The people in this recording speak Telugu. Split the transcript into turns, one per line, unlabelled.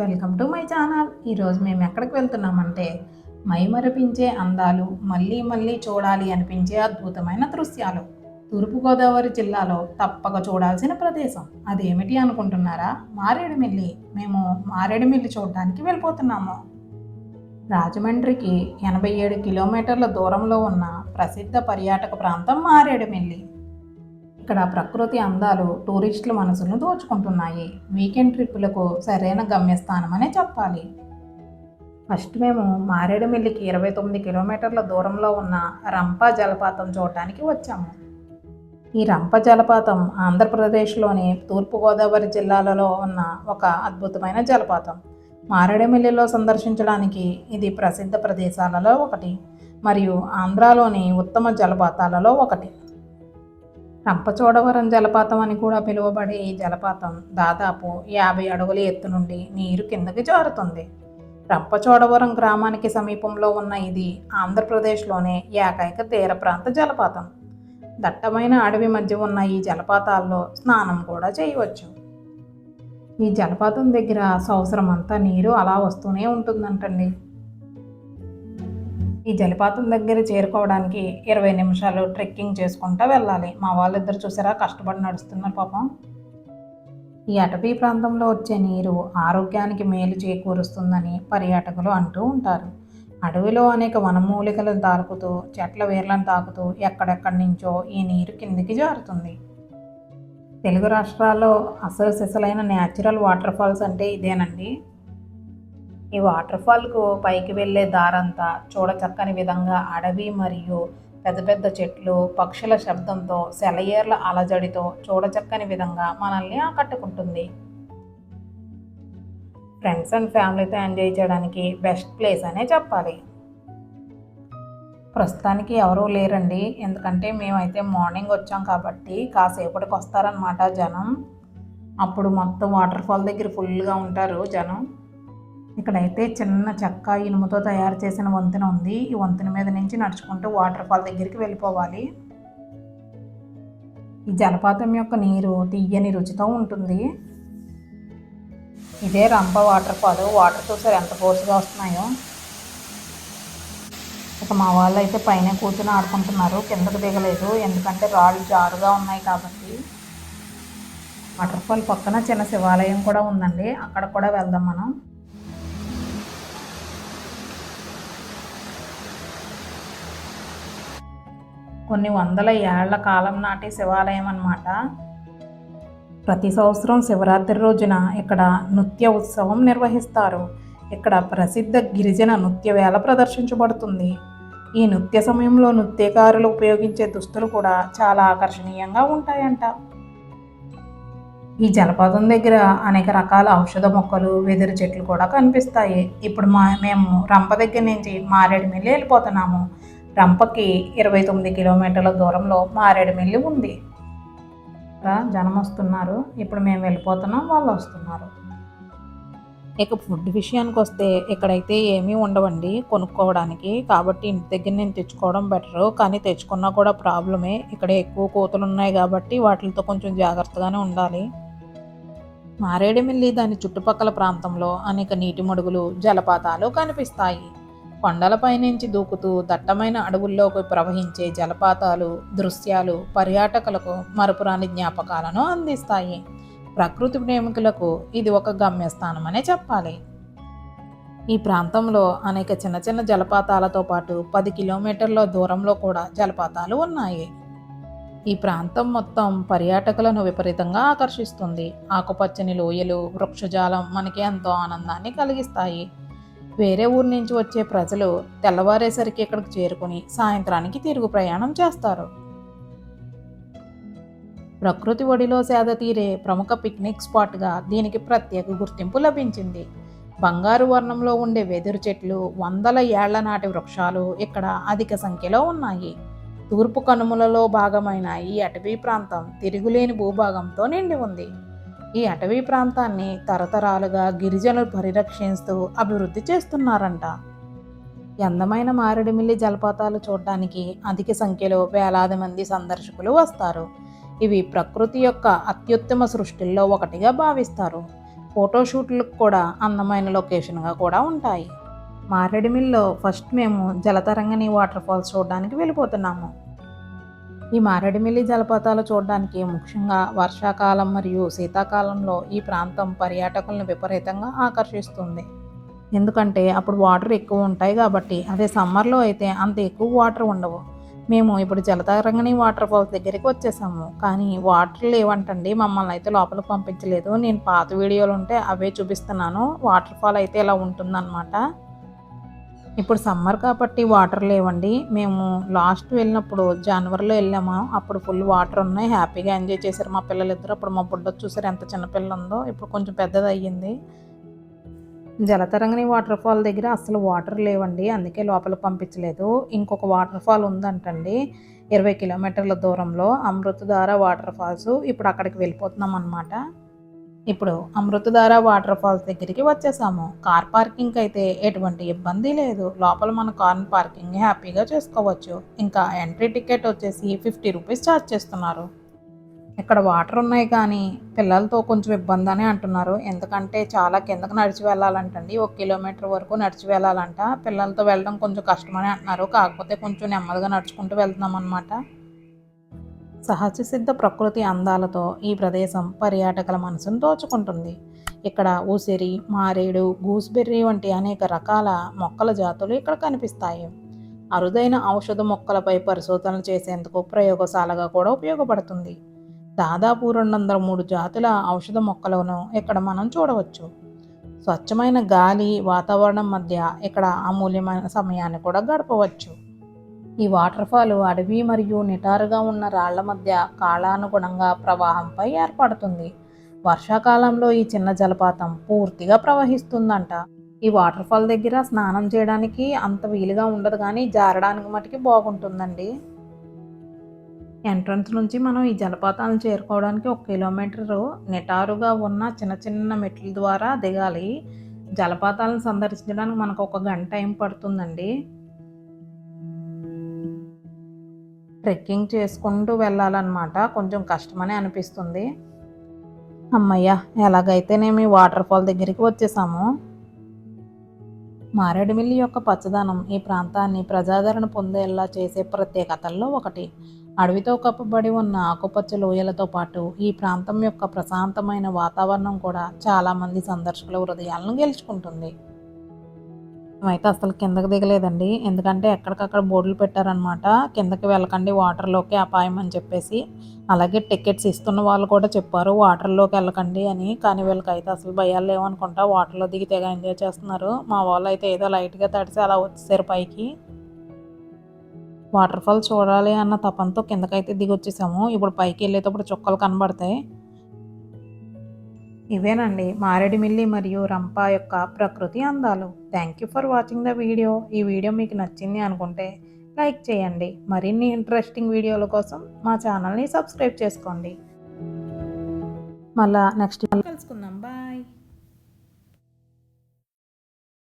Welcome to my channel. ఈరోజు మేము ఎక్కడికి వెళ్తున్నామంటే మైమరిపించే అందాలు, మళ్ళీ మళ్ళీ చూడాలి అనిపించే అద్భుతమైన దృశ్యాలు తూర్పుగోదావరి జిల్లాలో తప్పక చూడాల్సిన ప్రదేశం. అదేమిటి అనుకుంటున్నారా? మారేడుమిల్లి. మేము మారేడుమిల్లి చూడడానికి వెళ్ళిపోతున్నాము. రాజమండ్రికి 87 కిలోమీటర్ల దూరంలో ఉన్న ప్రసిద్ధ పర్యాటక ప్రాంతం మారేడుమిల్లి. ఇక్కడ ప్రకృతి అందాలు టూరిస్టుల మనసును దోచుకుంటున్నాయి. వీకెండ్ ట్రిప్పులకు సరైన గమ్యస్థానం అనే చెప్పాలి. ఫస్ట్ మేము మారేడుమిల్లికి 29 కిలోమీటర్ల దూరంలో ఉన్న రంప జలపాతం చూడటానికి వచ్చాము. ఈ రంప జలపాతం ఆంధ్రప్రదేశ్లోని తూర్పుగోదావరి జిల్లాలలో ఉన్న ఒక అద్భుతమైన జలపాతం. మారేడుమిల్లిలో సందర్శించడానికి ఇది ప్రసిద్ధ ప్రదేశాలలో ఒకటి మరియు ఆంధ్రాలోని ఉత్తమ జలపాతాలలో ఒకటి. రంపచోడవరం జలపాతం అని కూడా పిలువబడే ఈ జలపాతం దాదాపు 50 అడుగుల ఎత్తు నుండి నీరు కిందకి జారుతుంది. రంపచోడవరం గ్రామానికి సమీపంలో ఉన్న ఇది ఆంధ్రప్రదేశ్లోనే ఏకైక తీర ప్రాంత జలపాతం. దట్టమైన అడవి మధ్య ఉన్న ఈ జలపాతాల్లో స్నానం కూడా చేయవచ్చు. ఈ జలపాతం దగ్గర సంవత్సరం అంతా నీరు అలా వస్తూనే ఉంటుందంటండి. ఈ జలపాతం దగ్గర చేరుకోవడానికి 20 నిమిషాలు ట్రెక్కింగ్ చేసుకుంటూ వెళ్ళాలి. మా వాళ్ళిద్దరు చూసారా కష్టపడి నడుస్తున్నారు పాపం. ఈ అటవీ ప్రాంతంలో వచ్చే నీరు ఆరోగ్యానికి మేలు చేకూరుస్తుందని పర్యాటకులు అంటూ ఉంటారు. అడవిలో అనేక వనమూలికలను తాకుతూ, చెట్ల వేర్లను తాకుతూ ఎక్కడెక్కడి నుంచో ఈ నీరు కిందికి జారుతుంది. తెలుగు రాష్ట్రాల్లో అసలు సిసలైన న్యాచురల్ వాటర్ ఫాల్స్ అంటే ఇదేనండి. ఈ వాటర్ ఫాల్కు పైకి వెళ్ళే దారంతా చూడచక్కని విధంగా అడవి మరియు పెద్ద పెద్ద చెట్లు, పక్షుల శబ్దంతో, సెలయేర్ల అలజడితో చూడచక్కని విధంగా మనల్ని ఆకట్టుకుంటుంది. ఫ్రెండ్స్ అండ్ ఫ్యామిలీతో ఎంజాయ్ చేయడానికి బెస్ట్ ప్లేస్ అనే చెప్పాలి. ప్రస్తుతానికి ఎవరూ లేరండి, ఎందుకంటే మేమైతే మార్నింగ్ వచ్చాం కాబట్టి కాసేపటికి వస్తారనమాట జనం. అప్పుడు మొత్తం వాటర్ ఫాల్ దగ్గర ఫుల్గా ఉంటారు జనం. ఇక్కడైతే చిన్న చెక్క ఇనుముతో తయారు చేసిన వంతెన ఉంది. ఈ వంతెన మీద నుంచి నడుచుకుంటూ వాటర్ ఫాల్ దగ్గరికి వెళ్ళిపోవాలి. ఈ జలపాతం యొక్క నీరు తీయని రుచితో ఉంటుంది. ఇదే రంప వాటర్ ఫాల్. వాటర్ చూసారు ఎంత ఫోర్స్గా వస్తున్నాయో. ఇక మా వాళ్ళు అయితే పైన కూర్చొని ఆడుకుంటున్నారు, కిందకు దిగలేదు ఎందుకంటే రాళ్ళు జారుగా ఉన్నాయి కాబట్టి. వాటర్ ఫాల్ పక్కన చిన్న శివాలయం కూడా ఉందండి, అక్కడ కూడా వెళ్దాం మనం. కొన్ని వందల ఏళ్ల కాలం నాటి శివాలయం అన్నమాట. ప్రతి సంవత్సరం శివరాత్రి రోజున ఇక్కడ నృత్య ఉత్సవం నిర్వహిస్తారు. ఇక్కడ ప్రసిద్ధ గిరిజన నృత్య వేళ ప్రదర్శించబడుతుంది. ఈ నృత్య సమయంలో నృత్యకారులు ఉపయోగించే దుస్తులు కూడా చాలా ఆకర్షణీయంగా ఉంటాయంట. ఈ జలపాతం దగ్గర అనేక రకాల ఔషధ మొక్కలు, వెదురు చెట్లు కూడా కనిపిస్తాయి. ఇప్పుడు మేము రంప దగ్గర నుంచి మారేడుమిల్లి వెళ్ళిపోతున్నాము. రంపకి 29 కిలోమీటర్ల దూరంలో మారేడుమిల్లి ఉంది. జనం వస్తున్నారు. ఇప్పుడు మేము వెళ్ళిపోతున్నాం, వాళ్ళు వస్తున్నారు. ఇక ఫుడ్ విషయానికి వస్తే ఇక్కడైతే ఏమీ ఉండవండి కొనుక్కోవడానికి, కాబట్టి ఇంటి దగ్గర నేను తెచ్చుకోవడం బెటరు. కానీ తెచ్చుకున్నా కూడా ప్రాబ్లమే, ఇక్కడ ఎక్కువ కోతులు ఉన్నాయి కాబట్టి వాటితో కొంచెం జాగ్రత్తగానే ఉండాలి. మారేడుమిల్లి దాని చుట్టుపక్కల ప్రాంతంలో అనేక నీటి మడుగులు, జలపాతాలు కనిపిస్తాయి. కొండలపై నుంచి దూకుతూ దట్టమైన అడవుల్లోకి ప్రవహించే జలపాతాలు దృశ్యాలు పర్యాటకులకు మరపురాని జ్ఞాపకాలను అందిస్తాయి. ప్రకృతి ప్రేమికులకు ఇది ఒక గమ్యస్థానం అనే చెప్పాలి. ఈ ప్రాంతంలో అనేక చిన్న చిన్న జలపాతాలతో పాటు 10 కిలోమీటర్ల దూరంలో కూడా జలపాతాలు ఉన్నాయి. ఈ ప్రాంతం మొత్తం పర్యాటకులను విపరీతంగా ఆకర్షిస్తుంది. ఆకుపచ్చని లోయలు, వృక్షజాలం మనకి ఎంతో ఆనందాన్ని కలిగిస్తాయి. వేరే ఊరు నుంచి వచ్చే ప్రజలు తెల్లవారేసరికి ఇక్కడికి చేరుకుని సాయంత్రానికి తిరుగు ప్రయాణం చేస్తారు. ప్రకృతి ఒడిలో సేద తీరే ప్రముఖ పిక్నిక్ స్పాట్గా దీనికి ప్రత్యేక గుర్తింపు లభించింది. బంగారు వర్ణంలో ఉండే వెదురు చెట్లు, వందల ఏళ్ల నాటి వృక్షాలు ఇక్కడ అధిక సంఖ్యలో ఉన్నాయి. తూర్పు కనుమలలో భాగమైన ఈ అటవీ ప్రాంతం తిరుగులేని భూభాగంతో నిండి ఉంది. ఈ అటవీ ప్రాంతాన్ని తరతరాలుగా గిరిజనులు పరిరక్షిస్తూ అభివృద్ధి చేస్తున్నారంట. అందమైన మారేడుమిల్లి జలపాతాలు చూడడానికి అధిక సంఖ్యలో వేలాది మంది సందర్శకులు వస్తారు. ఇవి ప్రకృతి యొక్క అత్యుత్తమ సృష్టిల్లో ఒకటిగా భావిస్తారు. ఫోటోషూట్లకు కూడా అందమైన లొకేషన్గా కూడా ఉంటాయి. మారేడుమిల్లిలో ఫస్ట్ మేము జలతరంగిణి వాటర్ ఫాల్స్ చూడడానికి వెళ్ళిపోతున్నాము. ఈ మారేడుమిల్లి జలపాతాలు చూడడానికి ముఖ్యంగా వర్షాకాలం మరియు శీతాకాలంలో ఈ ప్రాంతం పర్యాటకులను విపరీతంగా ఆకర్షిస్తుంది. ఎందుకంటే అప్పుడు వాటర్ ఎక్కువ ఉంటాయి కాబట్టి. అదే సమ్మర్లో అయితే అంత ఎక్కువ వాటర్ ఉండవు. మేము ఇప్పుడు జలతరంగిణి వాటర్ ఫాల్స్ దగ్గరికి వచ్చేసాము. కానీ వాటర్ లేవంటండి, మమ్మల్ని అయితే లోపలికి పంపించలేదు. నేను పాత వీడియోలు ఉంటే అవే చూపిస్తున్నాను. వాటర్ ఫాల్ అయితే ఇలా ఉంటుందన్నమాట. ఇప్పుడు సమ్మర్ కాబట్టి వాటర్ లేవండి. మేము లాస్ట్ వెళ్ళినప్పుడు జనవరిలో వెళ్ళాము. అప్పుడు ఫుల్ వాటర్ ఉన్నాయి. హ్యాపీగా ఎంజాయ్ చేశారు మా పిల్లలిద్దరు. అప్పుడు మా బుడ్డొచ్చి చూసారు ఎంత చిన్న పిల్ల ఉందో. ఇప్పుడు కొంచెం పెద్దది అయ్యింది. జలతరంగిణి వాటర్ ఫాల్ దగ్గర అసలు వాటర్ లేవండి, అందుకే లోపలికి పంపించలేదు. ఇంకొక వాటర్ ఫాల్ ఉందంటండి 20 కిలోమీటర్ల దూరంలో, అమృతధార వాటర్ ఫాల్స్. ఇప్పుడు అక్కడికి వెళ్ళిపోతున్నాం అనమాట. ఇప్పుడు అమృతధార వాటర్ ఫాల్స్ దగ్గరికి వచ్చేసాము. కార్ పార్కింగ్ అయితే ఎటువంటి ఇబ్బంది లేదు. లోపల మన కార్ని పార్కింగ్ హ్యాపీగా చేసుకోవచ్చు. ఇంకా ఎంట్రీ టికెట్ వచ్చేసి 50 రూపీస్ ఛార్జ్ చేస్తున్నారు. ఇక్కడ వాటర్ ఉన్నాయి కానీ పిల్లలతో కొంచెం ఇబ్బంది అని అంటున్నారు. ఎందుకంటే చాలా కిందకు నడిచి వెళ్ళాలంటండి. 1 కిలోమీటర్ వరకు నడిచి వెళ్ళాలంట. పిల్లలతో వెళ్ళడం కొంచెం కష్టమని అంటున్నారు. కాకపోతే కొంచెం నెమ్మదిగా నడుచుకుంటూ వెళ్తున్నాం అనమాట. సహజ సిద్ధ ప్రకృతి అందాలతో ఈ ప్రదేశం పర్యాటకుల మనసును దోచుకుంటుంది. ఇక్కడ ఉసిరి, మారేడు, గూస్బెర్రీ వంటి అనేక రకాల మొక్కల జాతులు ఇక్కడ కనిపిస్తాయి. అరుదైన ఔషధ మొక్కలపై పరిశోధనలు చేసేందుకు ప్రయోగశాలగా కూడా ఉపయోగపడుతుంది. దాదాపు 203 జాతుల ఔషధ మొక్కలను ఇక్కడ మనం చూడవచ్చు. స్వచ్ఛమైన గాలి, వాతావరణం మధ్య ఇక్కడ అమూల్యమైన సమయాన్ని కూడా గడపవచ్చు. ఈ వాటర్ ఫాల్ అడవి మరియు నిటారుగా ఉన్న రాళ్ల మధ్య కాలానుగుణంగా ప్రవాహంపై ఏర్పడుతుంది. వర్షాకాలంలో ఈ చిన్న జలపాతం పూర్తిగా ప్రవహిస్తుందంట. ఈ వాటర్ ఫాల్ దగ్గర స్నానం చేయడానికి అంత వీలుగా ఉండదు కానీ జారడానికి మటుకి బాగుంటుందండి. ఎంట్రన్స్ నుంచి మనం ఈ జలపాతాలను చేరుకోవడానికి 1 కిలోమీటరు నిటారుగా ఉన్న చిన్న చిన్న మెట్ల ద్వారా దిగాలి. జలపాతాలను సందర్శించడానికి మనకు 1 గంట టైం పడుతుందండి. ట్రెక్కింగ్ చేసుకుంటూ వెళ్ళాలన్నమాట. కొంచెం కష్టమనే అనిపిస్తుంది. అమ్మయ్య, ఎలాగైతేనేమి వాటర్ ఫాల్ దగ్గరికి వచ్చేసాము. మారేడుమిల్లి యొక్క పచ్చదనం ఈ ప్రాంతాన్ని ప్రజాదరణ పొందేలా చేసే ప్రత్యేకతల్లో ఒకటి. అడవితో కప్పబడి ఉన్న ఆకుపచ్చ లోయలతో పాటు ఈ ప్రాంతం యొక్క ప్రశాంతమైన వాతావరణం కూడా చాలామంది సందర్శకుల హృదయాలను గెలుచుకుంటుంది. మేమైతే అసలు కిందకి దిగలేదండి, ఎందుకంటే ఎక్కడికక్కడ బోర్డులు పెట్టారనమాట. కిందకి వెళ్ళకండి, వాటర్లోకి అపాయం అని చెప్పేసి. అలాగే టికెట్స్ ఇస్తున్న వాళ్ళు కూడా చెప్పారు వాటర్లోకి వెళ్ళకండి అని. కానీ వీళ్ళకైతే అసలు భయాలు లేవనుకుంటా, వాటర్లో దిగి తెగ ఎంజాయ్ చేస్తున్నారు. మా వాళ్ళు అయితే ఏదో లైట్గా తడిసి అలా వచ్చేసారు పైకి. వాటర్ ఫాల్ చూడాలి అన్న తపంతో కిందకైతే దిగి వచ్చేసాము. ఇప్పుడు పైకి వెళ్ళేటప్పుడు చుక్కలు కనబడతాయి. ఇవేనండి మారేడుమిల్లి మరియు రంపా యొక్క ప్రకృతి అందాలు. Thank you for watching the video. ఈ వీడియో మీకు నచ్చింది అనుకుంటే లైక్ చేయండి. మరిన్ని ఇంట్రెస్టింగ్ వీడియోల కోసం మా ఛానల్ని సబ్స్క్రైబ్ చేసుకోండి. మళ్ళా నెక్స్ట్ కలుసుకుందాం. బాయ్.